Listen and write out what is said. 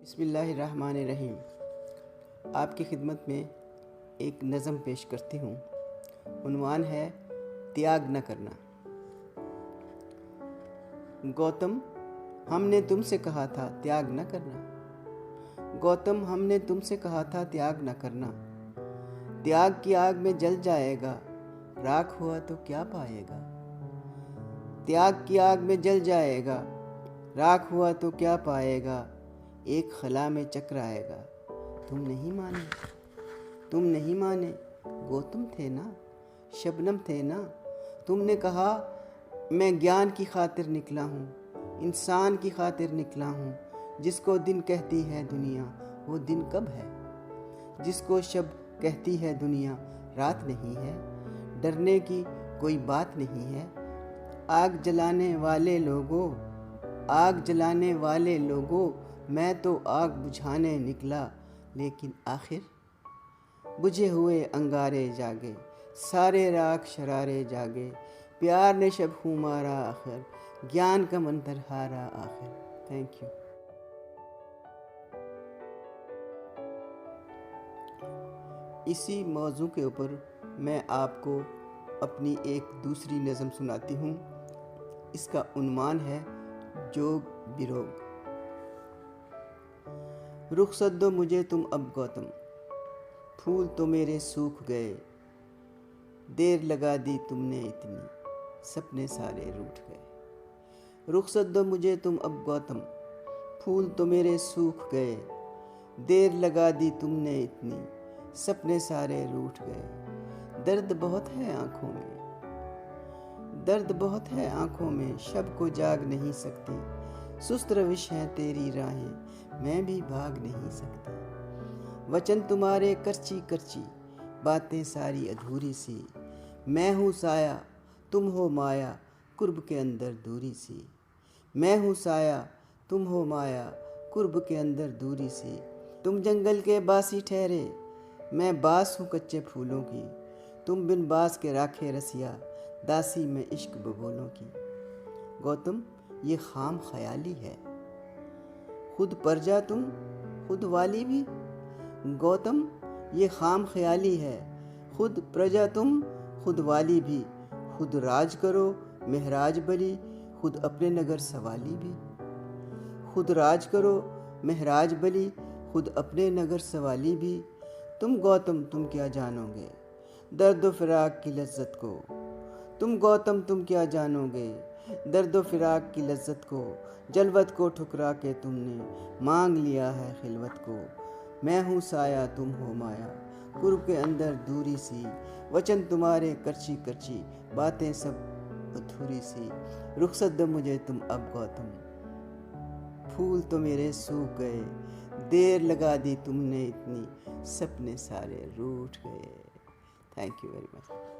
बिस्मिल्लाहिर्रहमानिर्रहीम। आपकी खिदमत में एक नज़म पेश करती हूँ। उन्वान है त्याग न करना। गौतम, हमने तुमसे कहा था त्याग न करना। गौतम, हमने तुमसे कहा था त्याग न करना। त्याग की आग में जल जाएगा, राख हुआ तो क्या पाएगा। त्याग की आग में जल जाएगा, राख हुआ तो क्या पाएगा। एक खला में चक्र आएगा। तुम नहीं माने, तुम नहीं माने। गौतम थे ना, शबनम थे ना। तुमने कहा मैं ज्ञान की खातिर निकला हूँ, इंसान की खातिर निकला हूँ। जिसको दिन कहती है दुनिया, वो दिन कब है। जिसको शब कहती है दुनिया, रात नहीं है। डरने की कोई बात नहीं है। आग जलाने वाले लोगों, आग जलाने वाले लोगों, मैं तो आग बुझाने निकला। लेकिन आखिर बुझे हुए अंगारे जागे, सारे राख शरारे जागे। प्यार ने शब हूँ मारा आखिर, ज्ञान का मंतर हारा आखिर। Thank you. इसी मौजू के ऊपर मैं आपको अपनी एक दूसरी नज़म सुनाती हूँ। इसका उन्वान है जोग बिरोग। रुखसत दो मुझे तुम अब गौतम, फूल तो मेरे सूख गए। देर लगा दी तुमने इतनी, सपने सारे रूठ गए। रुखसत दो मुझे तुम अब गौतम, फूल तो मेरे सूख गए। देर लगा दी तुमने इतनी, सपने सारे रूठ गए। दर्द बहुत है आँखों में, दर्द बहुत है आँखों में, शब को जाग नहीं सकती। सुस्त रविश हैं तेरी राहें, मैं भी भाग नहीं सकती। वचन तुम्हारे करची करची, बातें सारी अधूरी सी। मैं हूँ साया, तुम हो माया, कुर्ब के अंदर दूरी सी। मैं हूँ साया, तुम हो माया, कुर्ब के अंदर दूरी सी। तुम जंगल के बासी ठहरे, मैं बास हूँ कच्चे फूलों की। तुम बिन बास के राखे रसिया, दासी में इश्क बबूलों की। गौतम, ये खाम ख्याली है, खुद परजा तुम खुद वाली भी। गौतम, ये खाम ख्याली है, खुद प्रजा तुम खुद वाली भी। खुद राज करो महराज बली, खुद अपने नगर सवाली भी। खुद राज करो महराज बली, खुद अपने नगर सवाली भी। तुम गौतम तुम क्या जानोगे दर्द फिराक की लज्जत को। तुम गौतम तुम क्या जानोगे दर्द फिराक की लज्जत को। जलवत को ठुकरा के तुमने मांग लिया है खिलवत को। मैं हूँ साया तुम हो माया, कुर्ब के अंदर दूरी सी। वचन तुम्हारे करची करची, बातें सब अधूरी सी। रुखसत दो मुझे तुम अब गौतम, फूल तो मेरे सूख गए। देर लगा दी तुमने इतनी, सपने सारे रूठ गए। Thank you very much.